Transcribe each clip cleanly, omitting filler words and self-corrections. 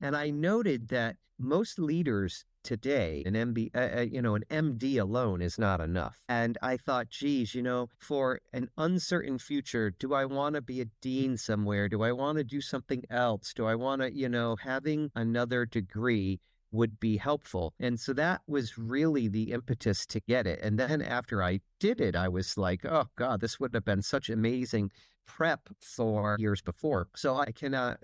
And I noted that most leaders today, an MD alone is not enough. And I thought, geez, for an uncertain future, do I want to be a dean somewhere? Do I want to do something else? Do I want to, having another degree would be helpful. And so that was really the impetus to get it. And then after I did it, I was like, oh God, this would have been such amazing prep for years before. So I cannot,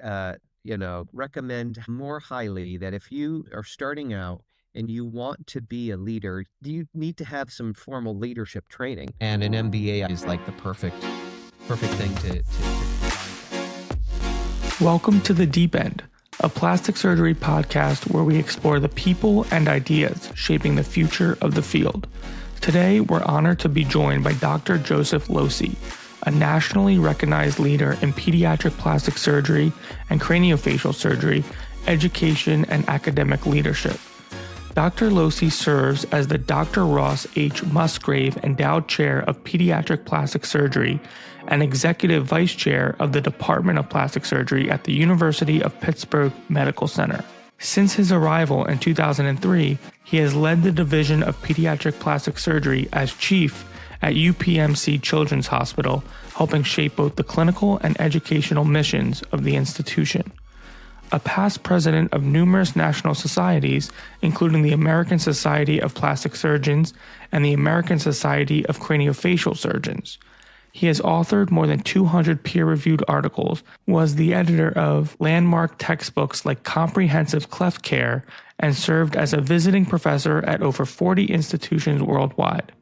recommend more highly that if you are starting out and you want to be a leader, you need to have some formal leadership training. And an MBA is like the perfect thing to. Welcome to The Deep End, a plastic surgery podcast where we explore the people and ideas shaping the future of the field. Today, we're honored to be joined by Dr. Joseph Losee, a nationally recognized leader in pediatric plastic surgery and craniofacial surgery, education, and academic leadership. Dr. Losee serves as the Dr. Ross H. Musgrave Endowed Chair of Pediatric Plastic Surgery and Executive Vice Chair of the Department of Plastic Surgery at the University of Pittsburgh Medical Center. Since his arrival in 2003, he has led the Division of Pediatric Plastic Surgery as Chief at UPMC Children's Hospital, helping shape both the clinical and educational missions of the institution. A past president of numerous national societies, including the American Society of Plastic Surgeons and the American Society of Craniofacial Surgeons. He has authored more than 200 peer-reviewed articles, was the editor of landmark textbooks like Comprehensive Cleft Care, and served as a visiting professor at over 40 institutions worldwide.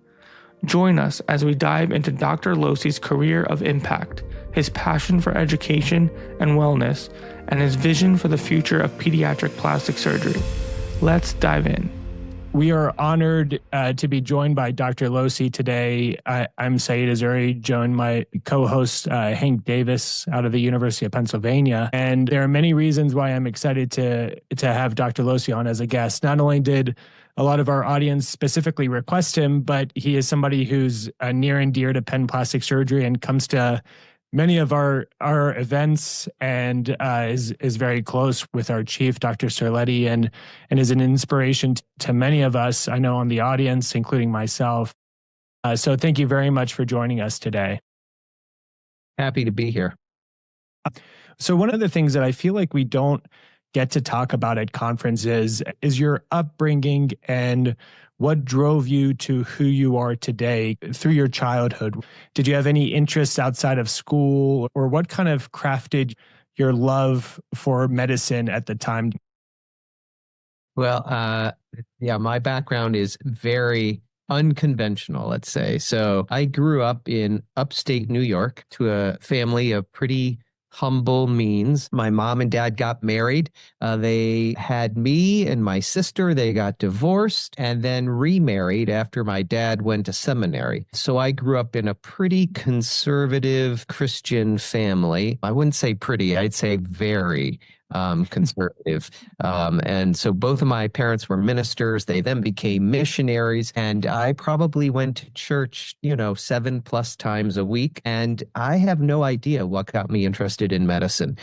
Join us as we dive into Dr. Losee's career of impact, his passion for education and wellness, and his vision for the future of pediatric plastic surgery. Let's dive in. We are honored to be joined by Dr. Losee today. I'm Saeed Azuri, joined my co-host Hank Davis out of the University of Pennsylvania. And there are many reasons why I'm excited to have Dr. Losee on as a guest. Not only did a lot of our audience specifically request him, but he is somebody who's near and dear to Penn Plastic Surgery and comes to many of our events and is very close with our chief, Dr. Cerletti, and is an inspiration to many of us, I know, on the audience, including myself. So thank you very much for joining us today. Happy to be here. So one of the things that I feel like we don't get to talk about at conferences is your upbringing and what drove you to who you are today through your childhood. Did you have any interests outside of school, or what kind of crafted your love for medicine at the time? Well, my background is very unconventional, let's say. So I grew up in upstate New York to a family of pretty humble means. My mom and dad got married. They had me and my sister. They got divorced and then remarried after my dad went to seminary. So I grew up in a pretty conservative Christian family. I wouldn't say pretty, I'd say very conservative. And so both of my parents were ministers. They then became missionaries. And I probably went to church, 7+ times a week. And I have no idea what got me interested in medicine.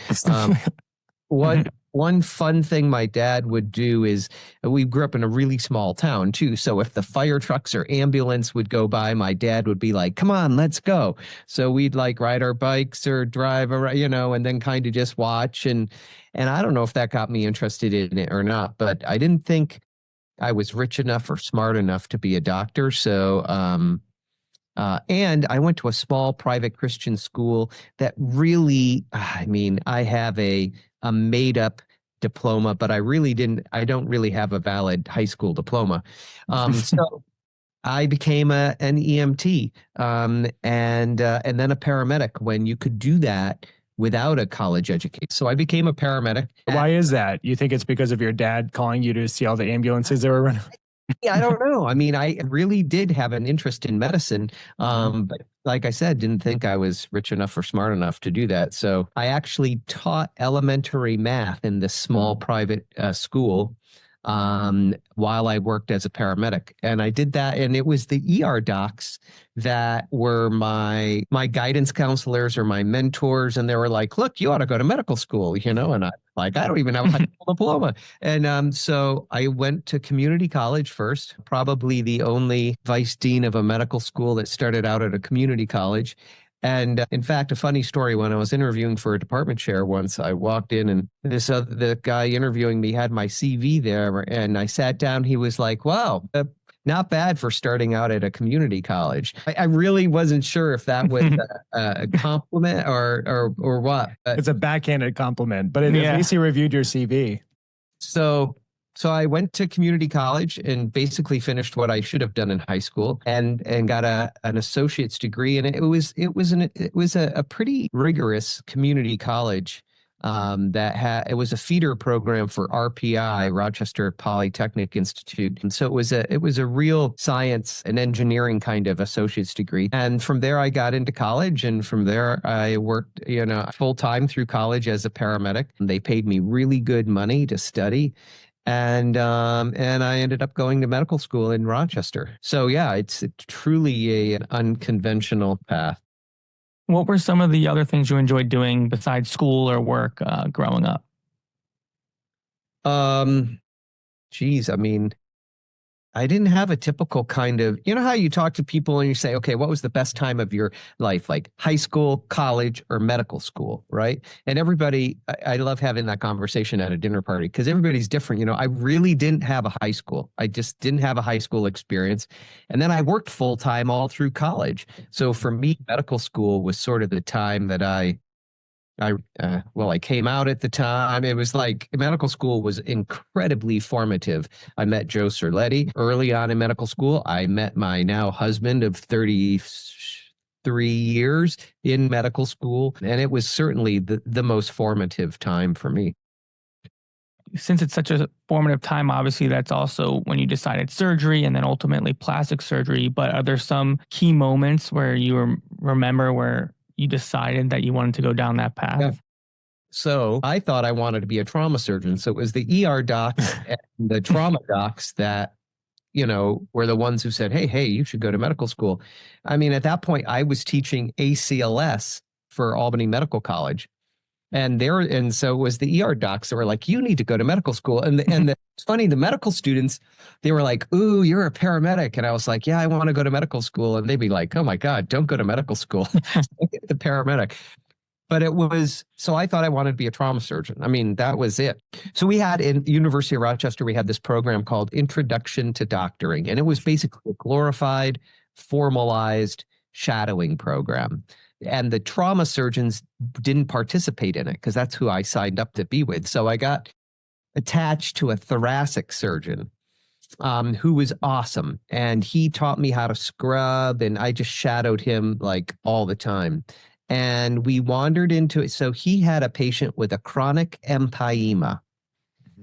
One fun thing my dad would do is, we grew up in a really small town too. So if the fire trucks or ambulance would go by, my dad would be like, come on, let's go. So we'd like ride our bikes or drive around, and then kind of just watch. And I don't know if that got me interested in it or not, but I didn't think I was rich enough or smart enough to be a doctor. So, and I went to a small private Christian school that really, I have a made up diploma, but I don't really have a valid high school diploma. So I became an EMT and then a paramedic when you could do that without a college education. So I became a paramedic. Why is that? You think it's because of your dad calling you to see all the ambulances that were running? Yeah, I don't know. I really did have an interest in medicine, but like I said, didn't think I was rich enough or smart enough to do that. So I actually taught elementary math in this small private school while I worked as a paramedic. And I did that. And it was the ER docs that were my guidance counselors or my mentors. And they were like, look, you ought to go to medical school, and I don't even have a high school diploma. And so I went to community college first, probably the only vice dean of a medical school that started out at a community college. And in fact, a funny story, when I was interviewing for a department chair once, I walked in and the guy interviewing me had my CV there, and I sat down. He was like, wow, not bad for starting out at a community college. I really wasn't sure if that was a compliment or what. It's a backhanded compliment, but at least he reviewed your CV. So I went to community college and basically finished what I should have done in high school and got an associate's degree. And it was a pretty rigorous community college it was a feeder program for RPI, Rochester Polytechnic Institute. And so it was a real science and engineering kind of associate's degree. And from there I got into college, and from there I worked, full time through college as a paramedic. They paid me really good money to study. And I ended up going to medical school in Rochester. So yeah, it's truly an unconventional path. What were some of the other things you enjoyed doing besides school or work growing up? I didn't have a typical kind of, how you talk to people and you say, okay, what was the best time of your life? Like high school, college, or medical school, right? And everybody, I love having that conversation at a dinner party because everybody's different. I really didn't have a high school. I just didn't have a high school experience. And then I worked full time all through college. So for me, medical school was sort of the time that I came out at the time. It was like medical school was incredibly formative. I met Joe Cerletti early on in medical school. I met my now husband of 33 years in medical school. And it was certainly the most formative time for me. Since it's such a formative time, obviously that's also when you decided surgery and then ultimately plastic surgery. But are there some key moments where you remember where you decided that you wanted to go down that path? Yeah. So I thought I wanted to be a trauma surgeon. So it was the ER docs and the trauma docs that, were the ones who said, hey, you should go to medical school. I mean, at that point, I was teaching ACLS for Albany Medical College. And so it was the ER docs that were like, you need to go to medical school. And it's funny, the medical students, they were like, ooh, you're a paramedic. And I was like, yeah, I want to go to medical school. And they'd be like, oh my God, don't go to medical school. The paramedic. But so I thought I wanted to be a trauma surgeon. I mean, that was it. So we had in University of Rochester, we had this program called Introduction to Doctoring. And it was basically a glorified, formalized shadowing program. And the trauma surgeons didn't participate in it because that's who I signed up to be with. So I got attached to a thoracic surgeon who was awesome. And he taught me how to scrub, and I just shadowed him like all the time. And we wandered into it. So he had a patient with a chronic empyema.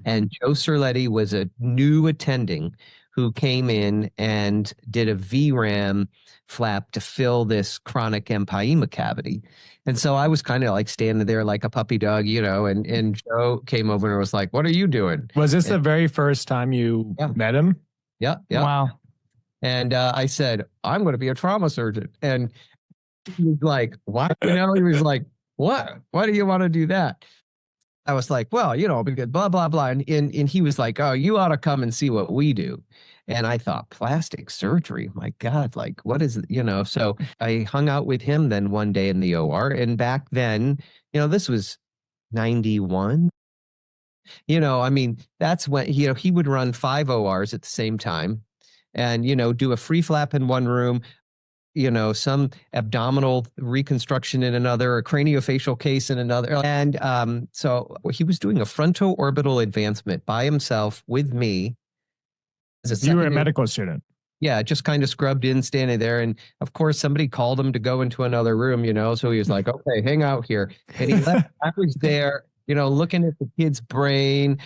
And Joe Cerletti was a new attending who came in and did a VRAM flap to fill this chronic empyema cavity. And so I was kind of like standing there like a puppy dog, and Joe came over and was like, what are you doing? Was this the very first time you met him? Yeah. Wow. And I said, I'm going to be a trauma surgeon. And he was like, what? He was like, what? Why do you want to do that? I was like, well, because blah, blah, blah. And he was like, oh, you ought to come and see what we do. And I thought, plastic surgery, my God, like, what is it? So I hung out with him then one day in the OR. And back then, this was 91. That's when, he would run 5 ORs at the same time and, do a free flap in one room, some abdominal reconstruction in another, a craniofacial case in another. And so he was doing a fronto-orbital advancement by himself with me. You were a medical student. Yeah, just kind of scrubbed in, standing there. And of course, somebody called him to go into another room, so he was like, okay, hang out here. And he left. I was there, looking at the kid's brain.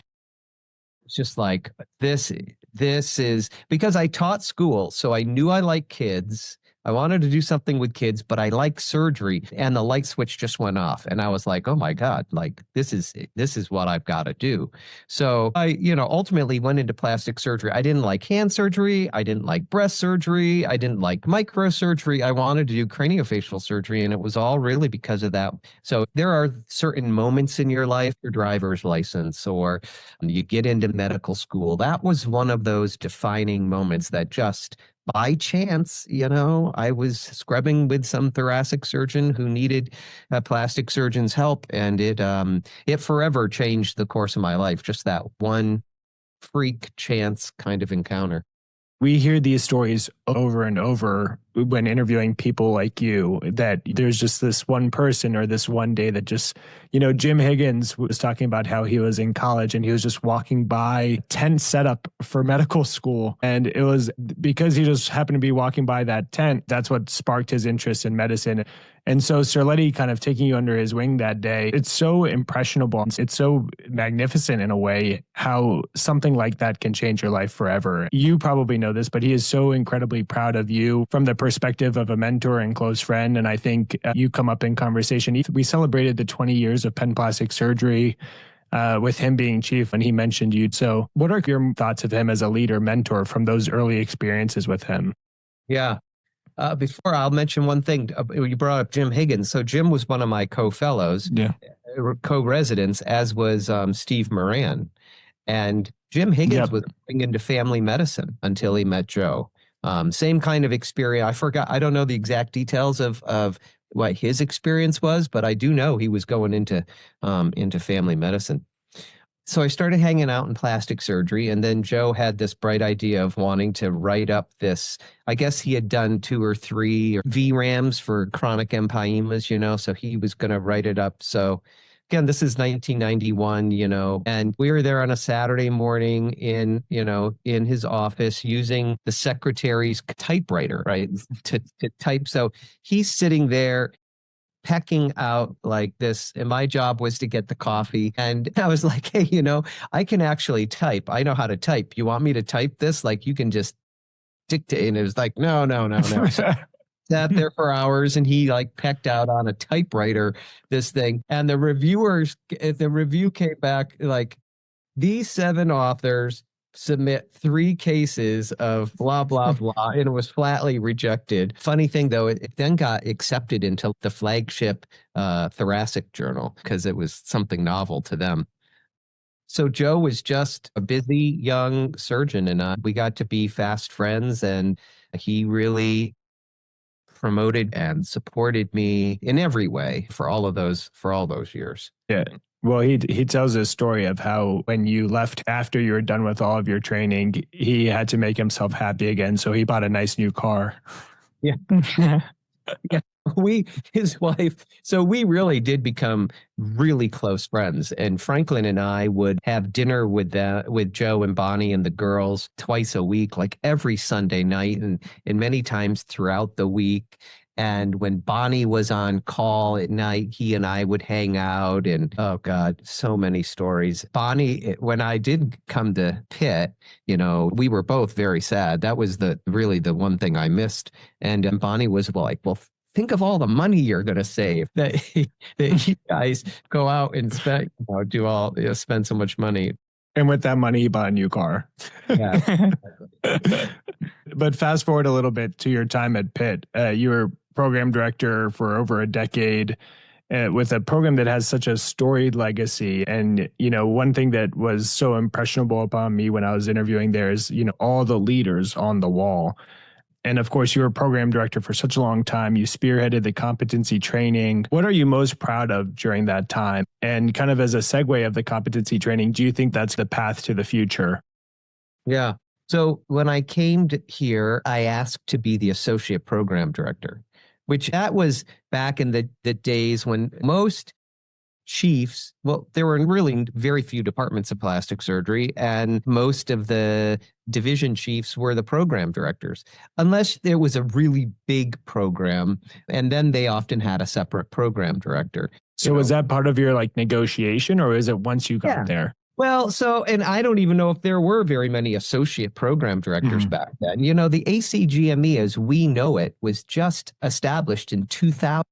It's just like, this is because I taught school. So I knew I liked kids. I wanted to do something with kids, but I like surgery. And the light switch just went off. And I was like, oh my God, like this is what I've got to do. So I, ultimately went into plastic surgery. I didn't like hand surgery. I didn't like breast surgery. I didn't like microsurgery. I wanted to do craniofacial surgery. And it was all really because of that. So there are certain moments in your life, your driver's license, or you get into medical school. That was one of those defining moments that just by chance, I was scrubbing with some thoracic surgeon who needed a plastic surgeon's help, and it forever changed the course of my life. Just that one freak chance kind of encounter. We hear these stories over and over when interviewing people like you, that there's just this one person or this one day that just, Jim Higgins was talking about how he was in college and he was just walking by tent setup for medical school. And it was because he just happened to be walking by that tent. That's what sparked his interest in medicine. And so Serletti kind of taking you under his wing that day, it's so impressionable. It's so magnificent in a way how something like that can change your life forever. You probably know this, but he is so incredibly proud of you from the perspective of a mentor and close friend. And I think you come up in conversation. We celebrated the 20 years of pen plastic surgery with him being chief, and he mentioned you. So what are your thoughts of him as a leader, mentor from those early experiences with him? Yeah. Before I'll mention one thing, you brought up Jim Higgins. So Jim was one of my co-fellows, co-residents, as was Steve Moran. And Jim Higgins was going into family medicine until he met Joe. Same kind of experience. I forgot. I don't know the exact details of what his experience was, but I do know he was going into family medicine. So I started hanging out in plastic surgery, and then Joe had this bright idea of wanting to write up this. I guess he had done 2 or 3 VRAMs for chronic empyemas, so he was going to write it up. So again, this is 1991, and we were there on a Saturday morning in his office using the secretary's typewriter, right, to type. So he's sitting there pecking out like this, and my job was to get the coffee. And I was like, hey, I can actually type. I know how to type. You want me to type this? Like, you can just dictate. And it was like, no. So sat there for hours, and he like pecked out on a typewriter this thing. And the review came back like, these 7 authors submit 3 cases of blah, blah, blah, and it was flatly rejected. Funny thing, though, it then got accepted into the flagship thoracic journal because it was something novel to them. So Joe was just a busy young surgeon, and we got to be fast friends, and he really promoted and supported me in every way for all those years. Yeah. Well, he tells a story of how when you left after you were done with all of your training, he had to make himself happy again. So he bought a nice new car. Yeah. Yeah. His wife. So we really did become really close friends. And Franklin and I would have dinner with Joe and Bonnie and the girls twice a week, like every Sunday night and many times throughout the week. And when Bonnie was on call at night, he and I would hang out, and oh God, so many stories. Bonnie, when I did come to Pitt, we were both very sad. That was really the one thing I missed. And Bonnie was like, well, think of all the money you're going to save that you guys go out and spend, spend so much money. And with that money, you bought a new car. Yeah. But fast forward a little bit to your time at Pitt. You were program director for over a decade with a program that has such a storied legacy. And, one thing that was so impressionable upon me when I was interviewing there is, all the leaders on the wall. And of course, you were program director for such a long time. You spearheaded the competency training. What are you most proud of during that time? And kind of as a segue of the competency training, do you think that's the path to the future? Yeah. So when I came here, I asked to be the associate program director, which that was back in the days when most chiefs, well, there were really very few departments of plastic surgery, and most of the division chiefs were the program directors, unless there was a really big program, and then they often had a separate program director. So was that part of your negotiation, or is it once you got there? Well, so, and I don't even know if there were very many associate program directors back then. You know, the ACGME as we know it was just established in 2000.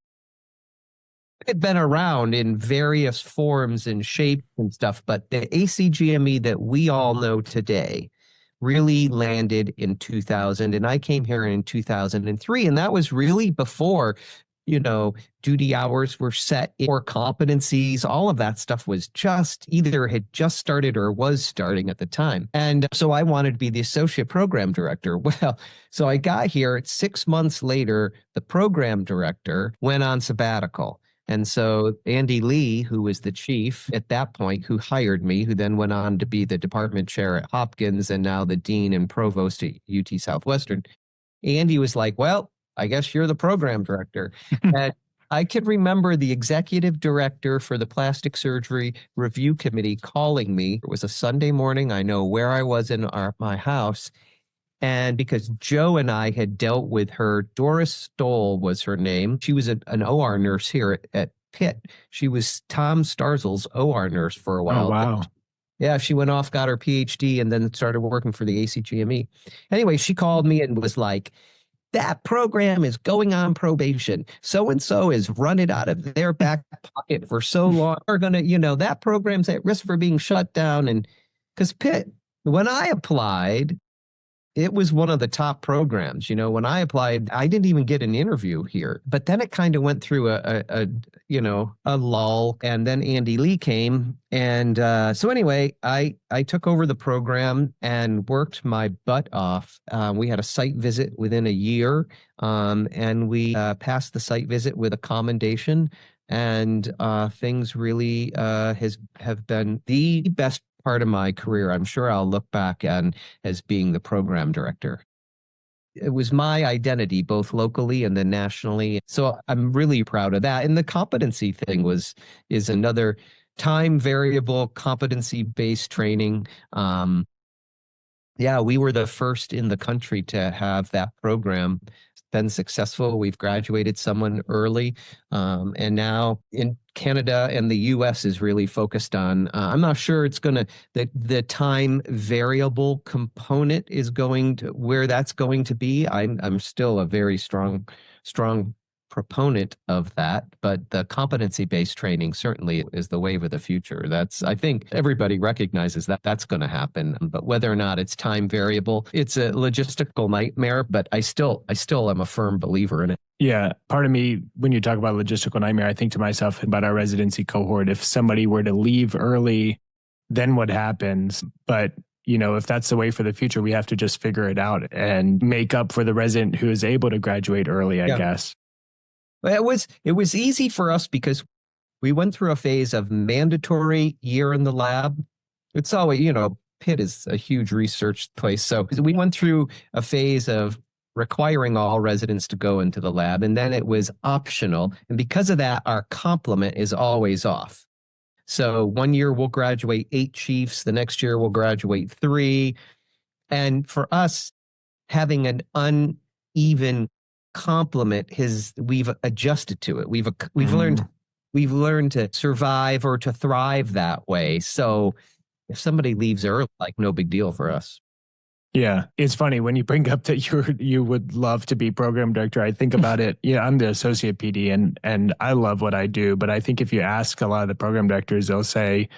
It had been around in various forms and shapes and stuff, but the ACGME that we all know today really landed in 2000. And I came here in 2003, and that was really before, duty hours were set or competencies. All of that stuff was just either had just started or was starting at the time. And so I wanted to be the associate program director. Well, so I got here 6 months later, the program director went on sabbatical. And so Andy Lee, who was the chief at that point, who hired me, who then went on to be the department chair at Hopkins and now the dean and provost at UT Southwestern, Andy was like, well, I guess you're the program director. And I could remember the executive director for the plastic surgery review committee calling me. It was a Sunday morning. I know where I was in my house. And because Joe and I had dealt with her, Doris Stoll was her name. She was an OR nurse here at Pitt. She was Tom Starzl's OR nurse for a while. Oh, wow. Yeah, she went off, got her PhD, and then started working for the ACGME. Anyway, she called me and was like, that program is going on probation. So-and-so is running out of their back pocket for so long. We're going to, that program's at risk for being shut down. And because Pitt, when I applied, it was one of the top programs. When I applied, I didn't even get an interview here. But then it kind of went through a lull. And then Andy Lee came. And so anyway, I took over the program and worked my butt off. We had a site visit within a year. And we passed the site visit with a commendation. And things really have been the best part of my career. I'm sure I'll look back on as being the program director. It was my identity, both locally and then nationally. So I'm really proud of that. And the competency thing is another time variable competency-based training. Yeah, we were the first in the country to have that program. It's been successful. We've graduated someone early. And now in Canada and the US is really focused on, I'm not sure it's going to, the time variable component is going to, where that's going to be. I'm still a very strong proponent of that, but the competency-based training certainly is the wave of the future. I think everybody recognizes that that's going to happen, but whether or not it's time variable, it's a logistical nightmare, but I still am a firm believer in it. Yeah. Part of me, when you talk about logistical nightmare, I think to myself about our residency cohort. If somebody were to leave early, then what happens? But if that's the way for the future, we have to just figure it out and make up for the resident who is able to graduate early, I guess. It was easy for us because we went through a phase of mandatory year in the lab. It's always, Pitt is a huge research place. So we went through a phase of requiring all residents to go into the lab, and then it was optional. And because of that, our complement is always off. So one year we'll graduate 8 chiefs. The next year we'll graduate 3. And for us, having an uneven complement, we've adjusted to it. We've learned to survive or to thrive that way. So if somebody leaves early, no big deal for us. Yeah, it's funny when you bring up that you would love to be program director. I think about it. Yeah, I'm the associate PD and I love what I do, but I think if you ask a lot of the program directors, they'll say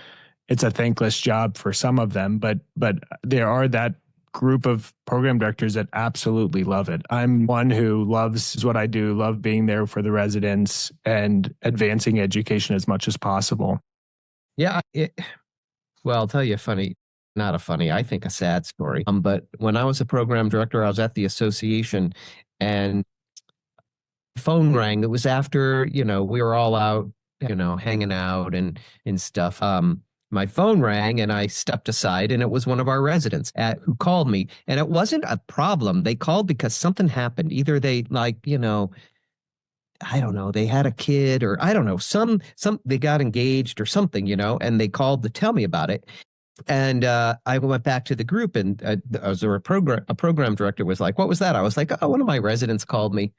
it's a thankless job for some of them, but there are that group of program directors that absolutely love it. I'm one who loves what I do, love being there for the residents and advancing education as much as possible. Yeah. Well, I'll tell you I think a sad story. But when I was a program director, I was at the association and phone rang. It was after, we were all out, hanging out and stuff. My phone rang and I stepped aside and it was one of our residents who called me. And it wasn't a problem. They called because something happened. Either they I don't know, they had a kid or I don't know, they got engaged or something, and they called to tell me about it. And I went back to the group and a program director was like, what was that? I was like, oh, one of my residents called me.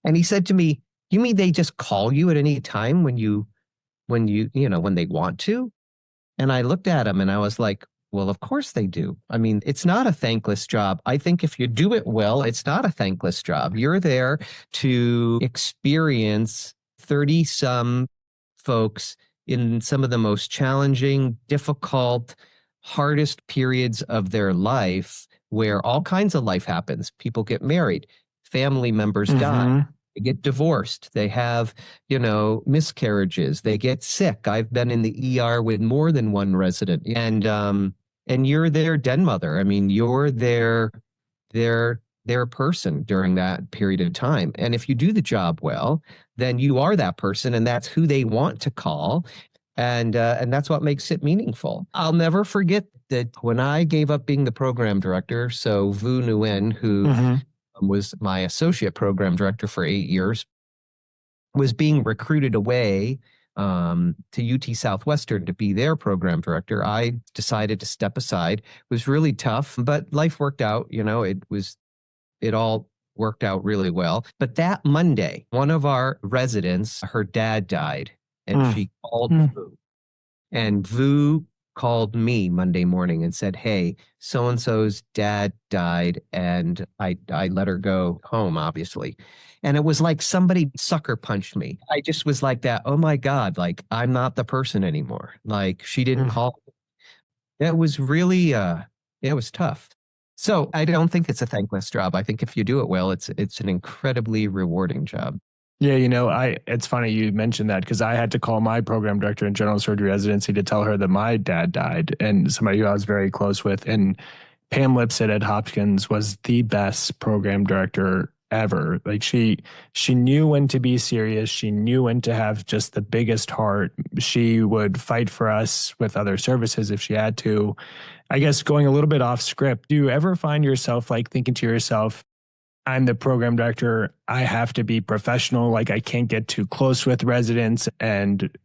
And he said to me, you mean they just call you at any time when they want to? And I looked at him and I was like, well, of course they do. I mean, it's not a thankless job. I think if you do it well, it's not a thankless job. You're there to experience 30 some folks in some of the most challenging, difficult, hardest periods of their life where all kinds of life happens. People get married, family members die. They get divorced. They have, miscarriages. They get sick. I've been in the ER with more than one resident, and you're their den mother. I mean, you're their person during that period of time. And if you do the job well, then you are that person, and that's who they want to call. And that's what makes it meaningful. I'll never forget that when I gave up being the program director, so Vu Nguyen, who was my associate program director for 8 years, was being recruited away to UT Southwestern to be their program director. I decided to step aside. It was really tough, but life worked out. It all worked out really well. But that Monday, one of our residents, her dad died, and she called Vu. And Vu called me Monday morning and said, hey, so-and-so's dad died, and I let her go home, obviously. And it was like somebody sucker punched me. I just was like that, oh my God, like I'm not the person anymore. Like she didn't call. It was really, it was tough. So I don't think it's a thankless job. I think if you do it well, it's an incredibly rewarding job. Yeah, it's funny you mentioned that because I had to call my program director in general surgery residency to tell her that my dad died, and somebody who I was very close with. And Pam Lipset at Hopkins was the best program director ever. Like she knew when to be serious. She knew when to have just the biggest heart. She would fight for us with other services if she had to. I guess going a little bit off script, do you ever find yourself like thinking to yourself, I'm the program director, I have to be professional, like I can't get too close with residents and,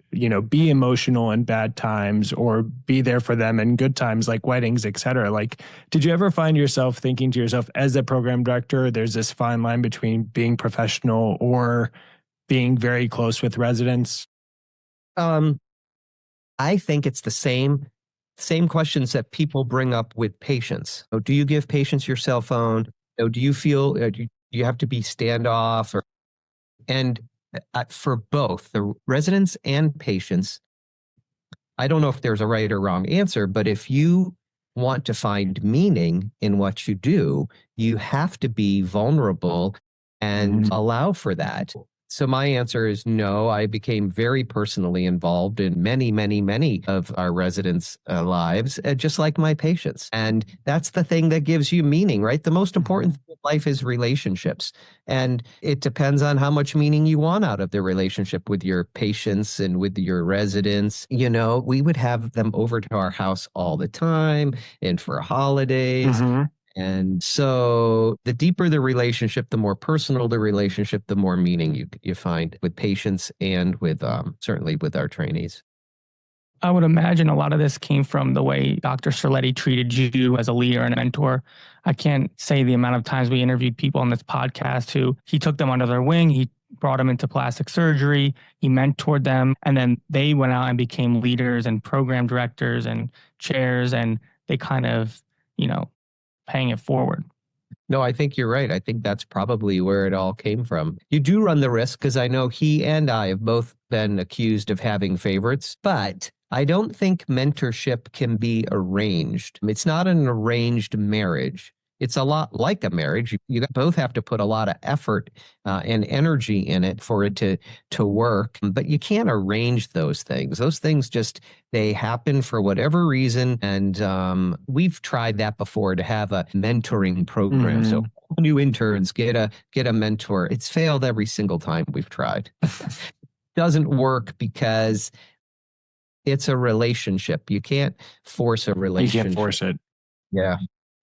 be emotional in bad times or be there for them in good times like weddings, et cetera. Like, did you ever find yourself thinking to yourself, as a program director, there's this fine line between being professional or being very close with residents? I think it's the same questions that people bring up with patients. Oh, do you give patients your cell phone? Oh, do you feel do you have to be standoff? And for both the residents and patients, I don't know if there's a right or wrong answer, but if you want to find meaning in what you do, you have to be vulnerable and allow for that. So my answer is no. I became very personally involved in many, many, many of our residents' lives, just like my patients. And that's the thing that gives you meaning, right? The most important thing in life is relationships. And it depends on how much meaning you want out of the relationship with your patients and with your residents. We would have them over to our house all the time and for holidays. And so the deeper the relationship, the more personal the relationship, the more meaning you find with patients and with certainly with our trainees. I would imagine a lot of this came from the way Dr. Serletti treated you as a leader and a mentor. I can't say the amount of times we interviewed people on this podcast who he took them under their wing. He brought them into plastic surgery. He mentored them. And then they went out and became leaders and program directors and chairs. And they kind of, paying it forward. No, I think you're right. I think that's probably where it all came from. You do run the risk because I know he and I have both been accused of having favorites, but I don't think mentorship can be arranged. It's not an arranged marriage. It's a lot like a marriage. You both have to put a lot of effort and energy in it for it to work, but you can't arrange those things. Those things they happen for whatever reason. And we've tried that before to have a mentoring program. So new interns get a mentor. It's failed every single time we've tried. Doesn't work because it's a relationship. You can't force a relationship. You can't force it. Yeah.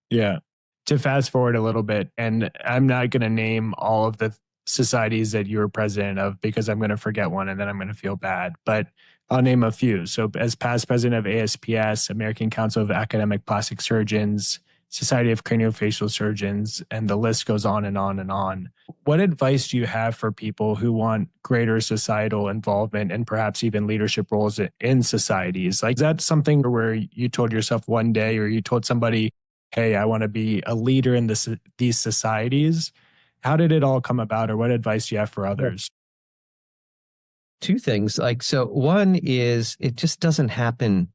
Yeah. To fast forward a little bit, and I'm not going to name all of the societies that you were president of because I'm going to forget one and then I'm going to feel bad, but I'll name a few. So as past president of ASPS, American Council of Academic Plastic Surgeons, Society of Craniofacial Surgeons, and the list goes on and on and on. What advice do you have for people who want greater societal involvement and perhaps even leadership roles in societies? Like, is that something where you told yourself one day, or you told somebody, hey, I want to be a leader in these societies? How did it all come about, or what advice do you have for others? Two things. So one is it just doesn't happen.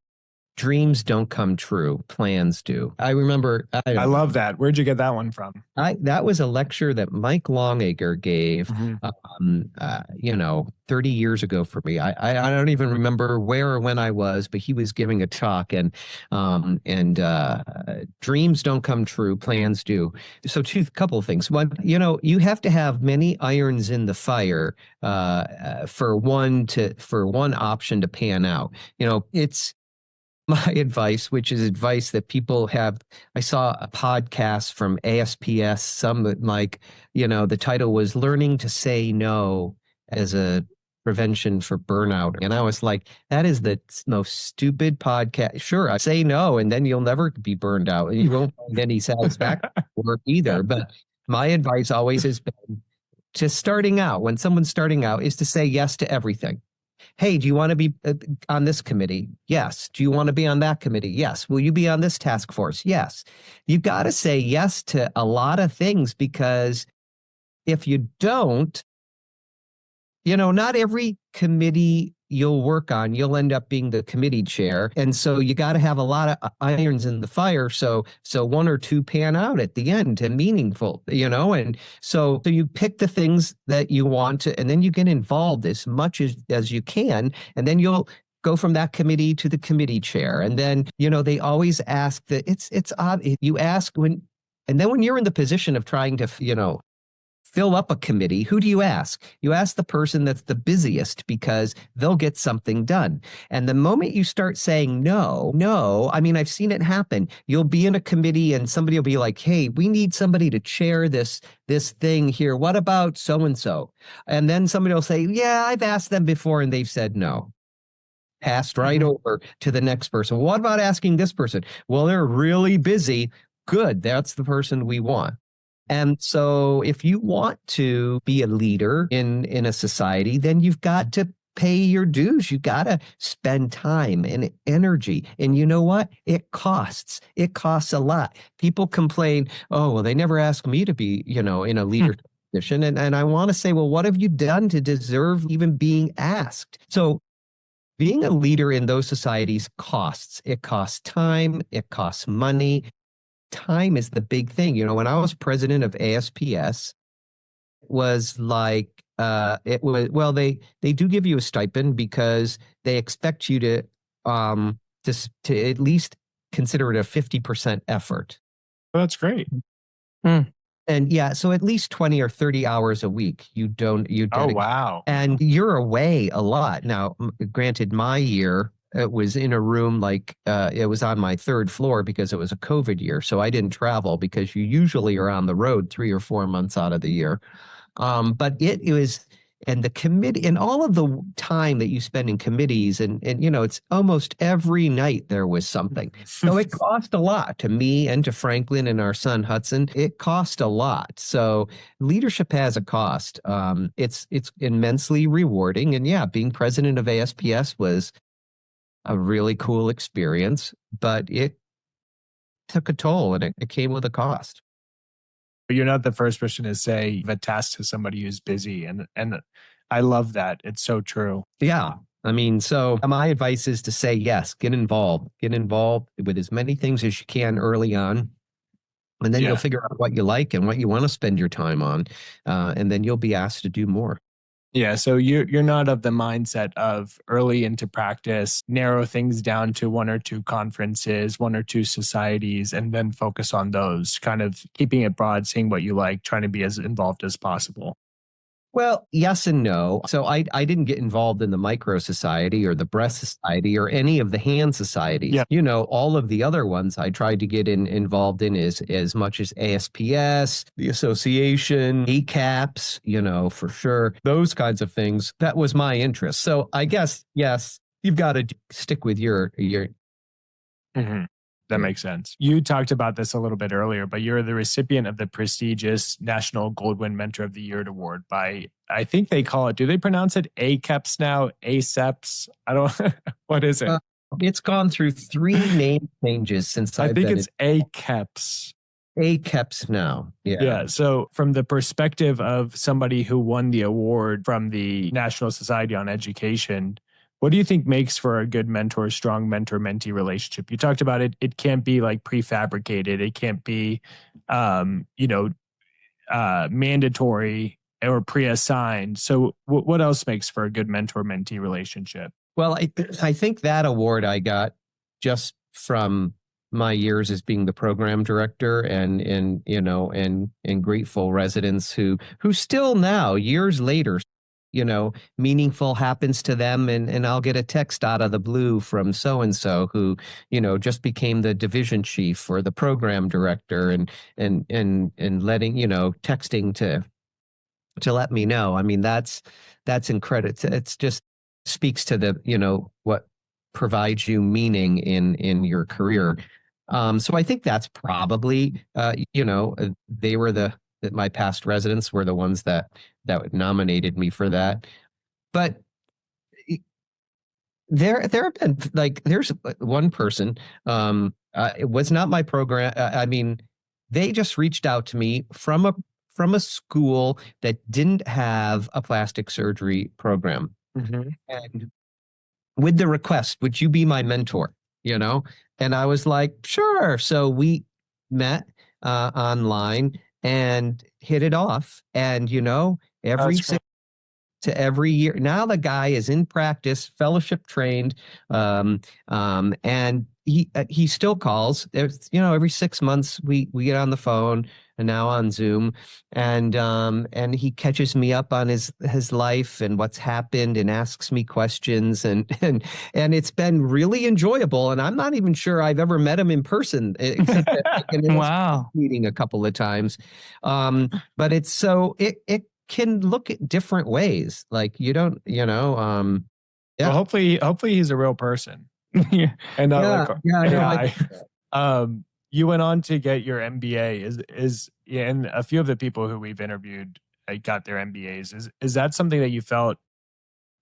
Dreams don't come true. Plans do. I remember. I love that. Where'd you get that one from? That was a lecture that Mike Longacre gave, 30 years ago for me. I don't even remember where or when I was, but he was giving a talk, and dreams don't come true, plans do. So couple of things. One, you have to have many irons in the fire for one option to pan out. It's my advice, which is advice that people have. I saw a podcast from ASPS, the title was Learning to Say No as a Prevention for Burnout. And I was like, that is the most stupid podcast. Sure, I say no, and then you'll never be burned out. And you won't find any satisfaction work either. But my advice always has been to starting out, when someone's starting out, is to say yes to everything. Hey, do you want to be on this committee? Yes. Do you want to be on that committee? Yes. Will you be on this task force? Yes. You've got to say yes to a lot of things, because if you don't, not every committee you'll work on, you'll end up being the committee chair. And so you got to have a lot of irons in the fire. So one or two pan out at the end and meaningful, and so you pick the things that you want to, and then you get involved as much as you can. And then you'll go from that committee to the committee chair. And then, they always ask that it's odd. You ask when you're in the position of trying to, fill up a committee, who do you ask? You ask the person that's the busiest, because they'll get something done. And the moment you start saying no, I've seen it happen. You'll be in a committee and somebody will be like, hey, we need somebody to chair this thing here. What about so-and-so? And then somebody will say, yeah, I've asked them before and they've said no. Passed right over to the next person. What about asking this person? Well, they're really busy. Good. That's the person we want. And so if you want to be a leader in a society, then you've got to pay your dues. You got to spend time and energy. And you know what? It costs. It costs a lot. People complain, oh, well, they never asked me to be, in a leadership position. And I want to say, well, what have you done to deserve even being asked? So being a leader in those societies costs. It costs time. It costs money. Time is the big thing. When I was president of ASPS, was like, they do give you a stipend because they expect you to at least consider it a 50% effort. Well, that's great. And yeah, so at least 20 or 30 hours a week, you dedicate. Oh, wow. And you're away a lot. Now, granted, my year, it was in a room it was on my third floor because it was a COVID year. So I didn't travel, because you usually are on the road 3 or 4 months out of the year. But it was, and the committee and all of the time that you spend in committees and it's almost every night there was something. So it cost a lot to me and to Franklin and our son Hudson. It cost a lot. So leadership has a cost. It's immensely rewarding. And yeah, being president of ASPS was a really cool experience, but it took a toll and it came with a cost. You're not the first person to say a task to somebody who's busy. And I love that. It's so true. Yeah. So my advice is to say yes, get involved with as many things as you can early on. And then you'll figure out what you like and what you want to spend your time on. And then you'll be asked to do more. Yeah, so you're not of the mindset of early into practice, narrow things down to 1 or 2 conferences, 1 or 2 societies, and then focus on those, kind of keeping it broad, seeing what you like, trying to be as involved as possible. Well, yes and no. So I didn't get involved in the Micro Society or the Breast Society or any of the hand societies. Yeah. All of the other ones I tried to get involved in as much as ASPS, the association, ACAPS, for sure. Those kinds of things. That was my interest. So I guess, yes, you've got to stick with your. Mm-hmm. That makes sense. You talked about this a little bit earlier, but you're the recipient of the prestigious National Goldwyn Mentor of the Year award by, I think they call it, do they pronounce it ACEPS now? ACEPS? I don't, what is it? It's gone through 3 name changes since I think it's ACEPS. ACEPS now. Yeah. So from the perspective of somebody who won the award from the National Society on Education, what do you think makes for a good mentor, strong mentor-mentee relationship? You talked about it. It can't be like prefabricated. It can't be, mandatory or pre-assigned. So what else makes for a good mentor-mentee relationship? Well, I think that award I got just from my years as being the program director and grateful residents who still now, years later, meaningful happens to them, and I'll get a text out of the blue from so-and-so who, just became the division chief or the program director and letting, texting to let me know. I mean, that's incredible. It's just speaks to the, what provides you meaning in your career. So I think that's probably, they were my past residents were the ones that nominated me for that. But there have been there's one person, it was not my program. I mean, they just reached out to me from a school that didn't have a plastic surgery program. Mm-hmm. And with the request, would you be my mentor? And I was like, sure. So we met online and hit it off. And, every year now the guy is in practice, fellowship trained. And he still calls. Every 6 months we get on the phone, and now on Zoom, and he catches me up on his life and what's happened and asks me questions, and it's been really enjoyable. And I'm not even sure I've ever met him in person, except wow, meeting a couple of times. But it's so it can look at different ways. Like you don't, yeah. Well, hopefully he's a real person. Yeah. And not AI. You went on to get your MBA. And a few of the people who we've interviewed got their MBAs. Is that something that you felt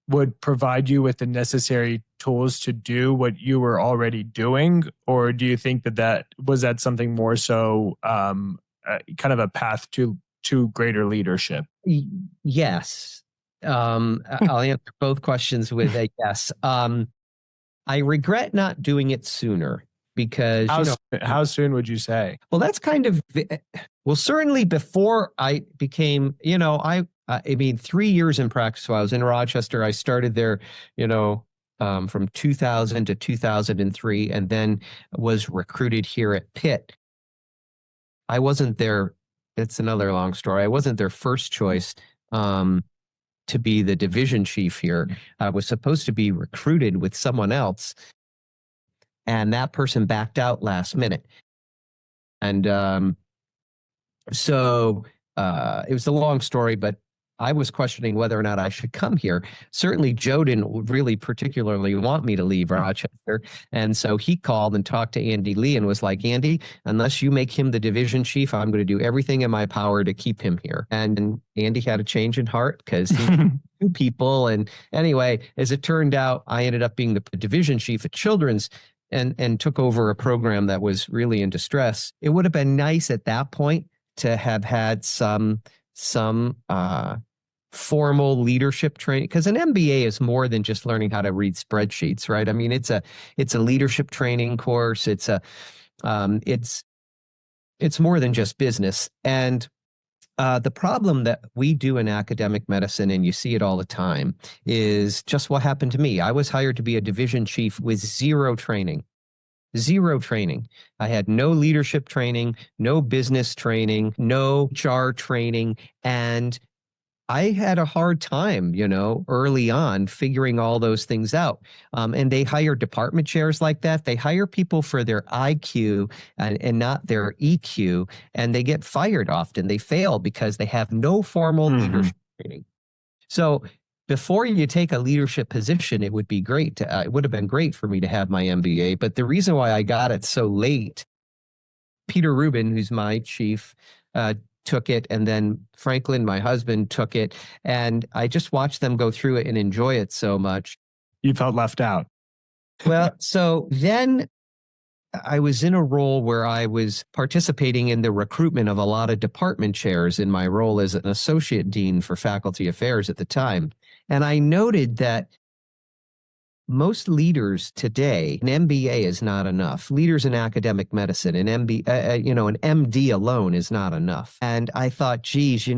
would provide you with the necessary tools to do what you were already doing? Or do you think that was something more so kind of a path to greater leadership? Yes. I'll answer both questions with a yes. I regret not doing it sooner because how soon would you say? Well, that's kind of certainly before I became, I mean, 3 years in practice while I was in Rochester. I started there, from 2000 to 2003, and then was recruited here at Pitt. I wasn't there. It's another long story. I wasn't their first choice to be the division chief here. I was supposed to be recruited with someone else, and that person backed out last minute. And so it was a long story, but I was questioning whether or not I should come here. Certainly, Joe didn't really particularly want me to leave Rochester. And so he called and talked to Andy Lee and was like, Andy, unless you make him the division chief, I'm going to do everything in my power to keep him here. And Andy had a change in heart because he knew people. And anyway, as it turned out, I ended up being the division chief at Children's and took over a program that was really in distress. It would have been nice at that point to have had some formal leadership training, because an MBA is more than just learning how to read spreadsheets, right? I mean, it's a leadership training course. It's more than just business. And the problem that we do in academic medicine, and you see it all the time, is just what happened to me. I was hired to be a division chief with zero training. I had no leadership training, no business training, no HR training, and I had a hard time, early on figuring all those things out. And they hire department chairs like that. They hire people for their IQ and not their EQ, and they get fired often. They fail because they have no formal leadership training. So before you take a leadership position, it would be great to, it would have been great for me to have my MBA. But the reason why I got it so late, Peter Rubin, who's my chief, took it, and then Franklin, my husband, took it, and I just watched them go through it and enjoy it so much. You felt left out. Well, so then I was in a role where I was participating in the recruitment of a lot of department chairs in my role as an associate dean for faculty affairs at the time. And I noted that most leaders today, an MBA is not enough. Leaders in academic medicine, an an MD alone is not enough. And I thought, geez,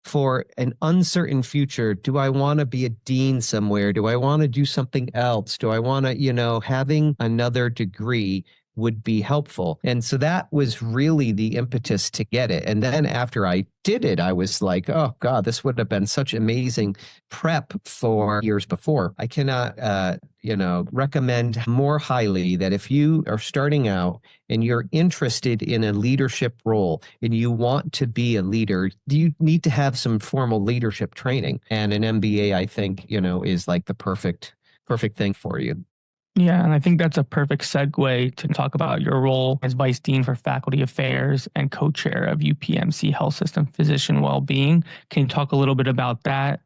for an uncertain future, do I want to be a dean somewhere? Do I want to do something else? Do I want to, having another degree would be helpful. And so that was really the impetus to get it. And then after I did it, I was like, oh God, this would have been such amazing prep for years before. I cannot, recommend more highly that if you are starting out and you're interested in a leadership role and you want to be a leader, you need to have some formal leadership training. And an MBA, I think, is like the perfect thing for you. Yeah, and I think that's a perfect segue to talk about your role as Vice Dean for Faculty Affairs and Co-Chair of UPMC Health System Physician Wellbeing. Can you talk a little bit about that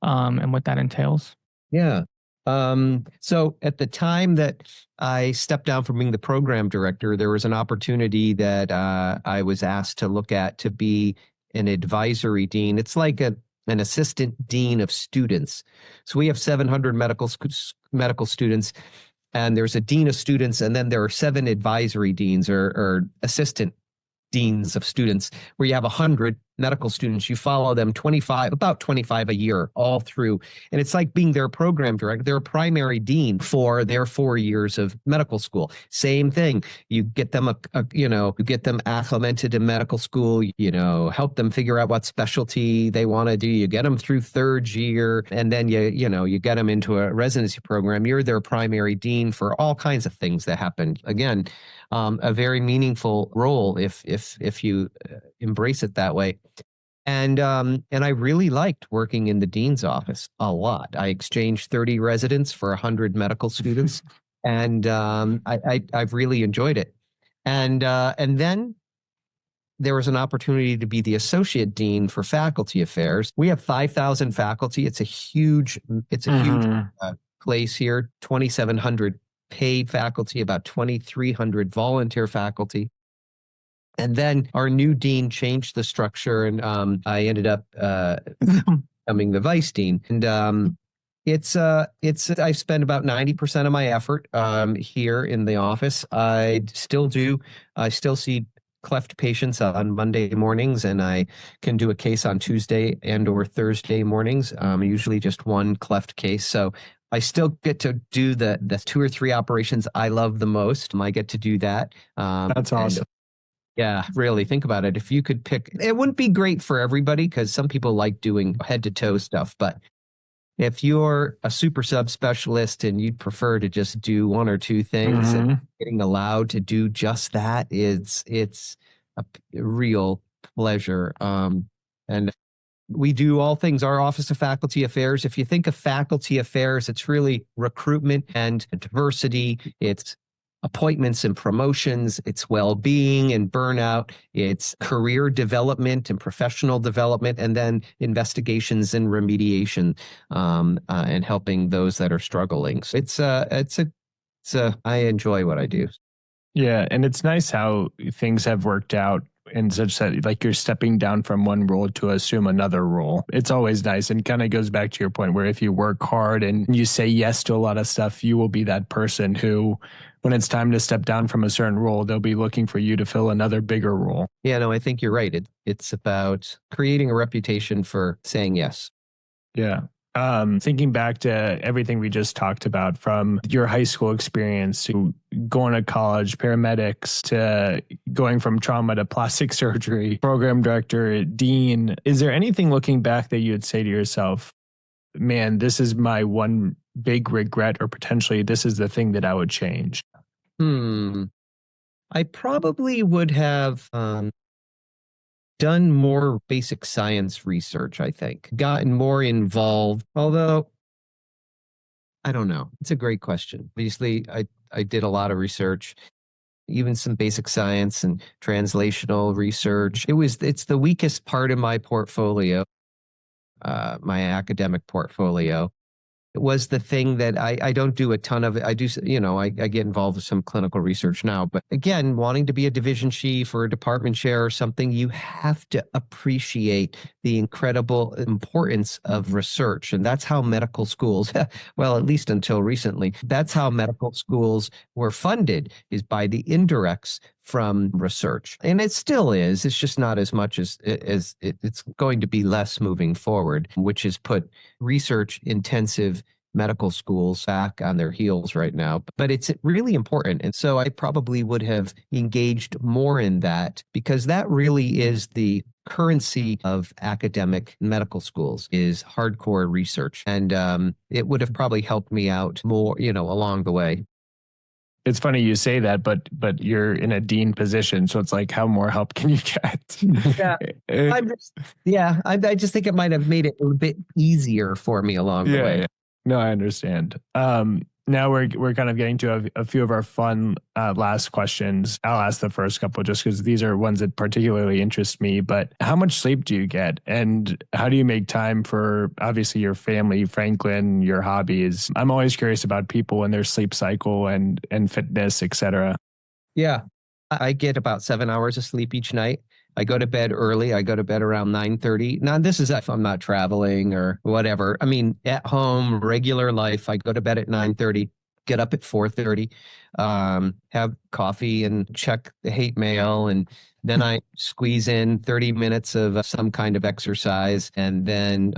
and what that entails? Yeah. So at the time that I stepped down from being the program director, there was an opportunity that I was asked to look at to be an advisory dean. It's like an assistant dean of students. So we have 700 medical students, and there's a dean of students, and then there are 7 advisory deans or assistant deans of students, where you have 100 medical students. You follow them about 25 a year all through. And it's like being their program director. They're a primary dean for their 4 years of medical school. Same thing. You get them you get them acclimated to medical school, help them figure out what specialty they want to do. You get them through 3rd year, and then you get them into a residency program. You're their primary dean for all kinds of things that happen. Again, a very meaningful role if you embrace it that way. And I really liked working in the dean's office a lot. I exchanged 30 residents for 100 medical students, and I've really enjoyed it. And then there was an opportunity to be the associate dean for faculty affairs. We have 5,000 faculty. It's a huge place here. 2,700 paid faculty, about 2,300 volunteer faculty. And then our new dean changed the structure, and I ended up becoming the vice dean. And I spend about 90% of my effort here in the office. I still see cleft patients on Monday mornings, and I can do a case on Tuesday and or Thursday mornings, usually just one cleft case. So I still get to do the 2 or 3 operations I love the most. I get to do that. That's awesome. Yeah, really think about it. If you could pick, it wouldn't be great for everybody because some people like doing head to toe stuff. But if you're a super subspecialist and you'd prefer to just do 1 or 2 things, and getting allowed to do just that, it's a real pleasure. And we do all things. Our Office of Faculty Affairs, if you think of faculty affairs, it's really recruitment and diversity. It's appointments and promotions, it's well-being and burnout, it's career development and professional development, and then investigations and remediation, and helping those that are struggling. So I enjoy what I do. Yeah, and it's nice how things have worked out in such that, like, you're stepping down from one role to assume another role. It's always nice, and kind of goes back to your point where if you work hard and you say yes to a lot of stuff, you will be that person who, when it's time to step down from a certain role, they'll be looking for you to fill another bigger role. Yeah, no, I think you're right. It's about creating a reputation for saying yes. Yeah. Thinking back to everything we just talked about, from your high school experience to going to college, paramedics, to going from trauma to plastic surgery, program director, dean, is there anything looking back that you would say to yourself, man, this is my one big regret, or potentially this is the thing that I would change? I probably would have done more basic science research, I think, gotten more involved, although I don't know. It's a great question. Obviously, I did a lot of research, even some basic science and translational research. It's the weakest part of my portfolio, my academic portfolio. It was the thing that I don't do a ton of it. I do, I get involved with some clinical research now, but again, wanting to be a division chief or a department chair or something, you have to appreciate the incredible importance of research. And that's how medical schools, well, at least until recently, that's how medical schools were funded, is by the indirects from research. And it still is. It's just not as much as it's going to be less moving forward, which has put research intensive medical schools back on their heels right now. But it's really important. And so I probably would have engaged more in that, because that really is the currency of academic medical schools, is hardcore research. And it would have probably helped me out more, along the way. It's funny you say that, but you're in a dean position, so it's like, how more help can you get? Yeah, I just think it might have made it a bit easier for me along the way. Yeah. No, I understand. Now we're kind of getting to a few of our fun last questions. I'll ask the first couple just because these are ones that particularly interest me. But how much sleep do you get? And how do you make time for, obviously, your family, Franklin, your hobbies? I'm always curious about people and their sleep cycle and fitness, etc. Yeah, I get about 7 hours of sleep each night. I go to bed early. I go to bed around 9:30. Now, this is if I'm not traveling or whatever. I mean, at home, regular life, I go to bed at 9:30, get up at 4:30, have coffee and check the hate mail. And then I squeeze in 30 minutes of some kind of exercise. And then,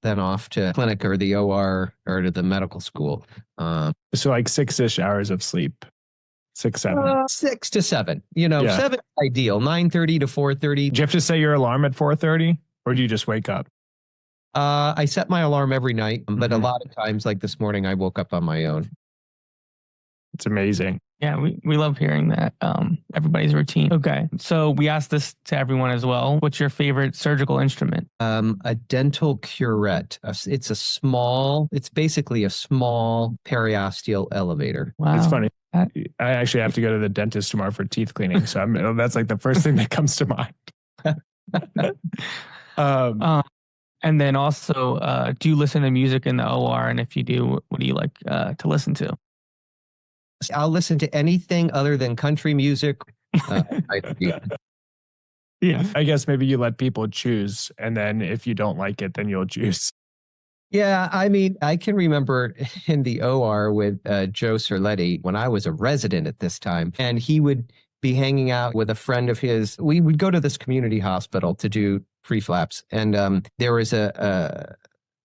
then off to clinic or the OR or to the medical school. So like 6-ish hours of sleep. 6, 7. 6 to 7. 7 ideal. 9:30 to 4:30. Do you have to set your alarm at 4:30, or do you just wake up? I set my alarm every night, but a lot of times, like this morning, I woke up on my own. It's amazing. Yeah, we love hearing that. Everybody's routine. Okay, so we asked this to everyone as well. What's your favorite surgical instrument? A dental curette. It's basically a small periosteal elevator. Wow. It's funny. I actually have to go to the dentist tomorrow for teeth cleaning. So that's like the first thing that comes to mind. And then also, do you listen to music in the OR? And if you do, what do you like to listen to? I'll listen to anything other than country music. Yeah. I guess maybe you let people choose. And then if you don't like it, then you'll choose. Yeah, I mean, I can remember in the OR with Joe Cerletti when I was a resident at this time, and he would be hanging out with a friend of his. We would go to this community hospital to do pre-flaps, and there was an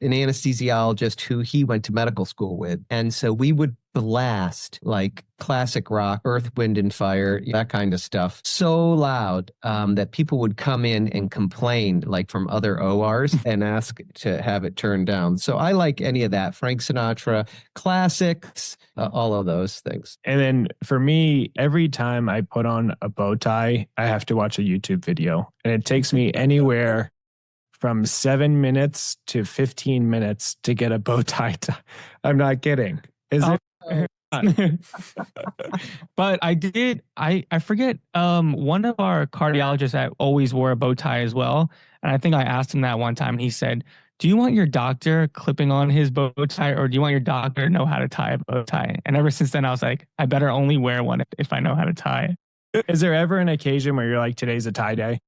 anesthesiologist who he went to medical school with, and so we would blast like classic rock, Earth, Wind and Fire, that kind of stuff, so loud that people would come in and complain, like from other ORs, and ask to have it turned down. So I like any of that, Frank Sinatra, classics, all of those things. And then for me, every time I put on a bow tie, I have to watch a YouTube video, and it takes me anywhere from 7 minutes to 15 minutes to get a bow tie. I'm not kidding. Is it? But I forget, one of our cardiologists that always wore a bow tie as well. And I think I asked him that one time, and he said, do you want your doctor clipping on his bow tie, or do you want your doctor to know how to tie a bow tie? And ever since then, I was like, I better only wear one if I know how to tie it. Is there ever an occasion where you're like, today's a tie day?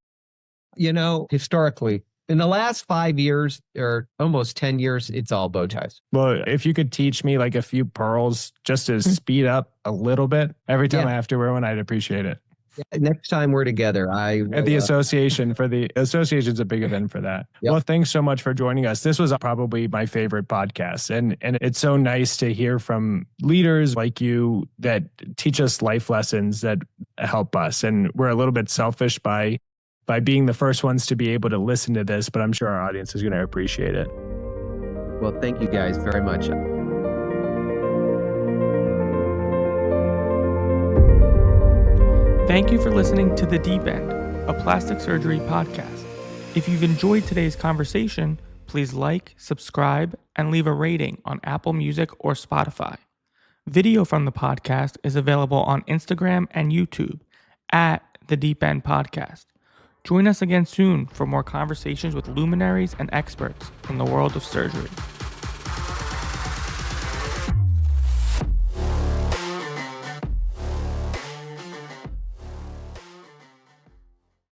Historically, in the last 5 years or almost 10 years, it's all bow ties. Well, if you could teach me like a few pearls just to speed up a little bit every time I have to wear one, I'd appreciate it. Yeah, next time we're together, at the association the association's a big event for that. Yep. Well, thanks so much for joining us. This was probably my favorite podcast, and it's so nice to hear from leaders like you that teach us life lessons that help us. And we're a little bit selfish by being the first ones to be able to listen to this, but I'm sure our audience is going to appreciate it. Well, thank you guys very much. Thank you for listening to The Deep End. a plastic surgery podcast. If you've enjoyed today's conversation, please like, subscribe, and leave a rating on Apple Music or Spotify. Video from the podcast is available on Instagram and YouTube at The Deep End Podcast. Join us again soon for more conversations with luminaries and experts in the world of surgery.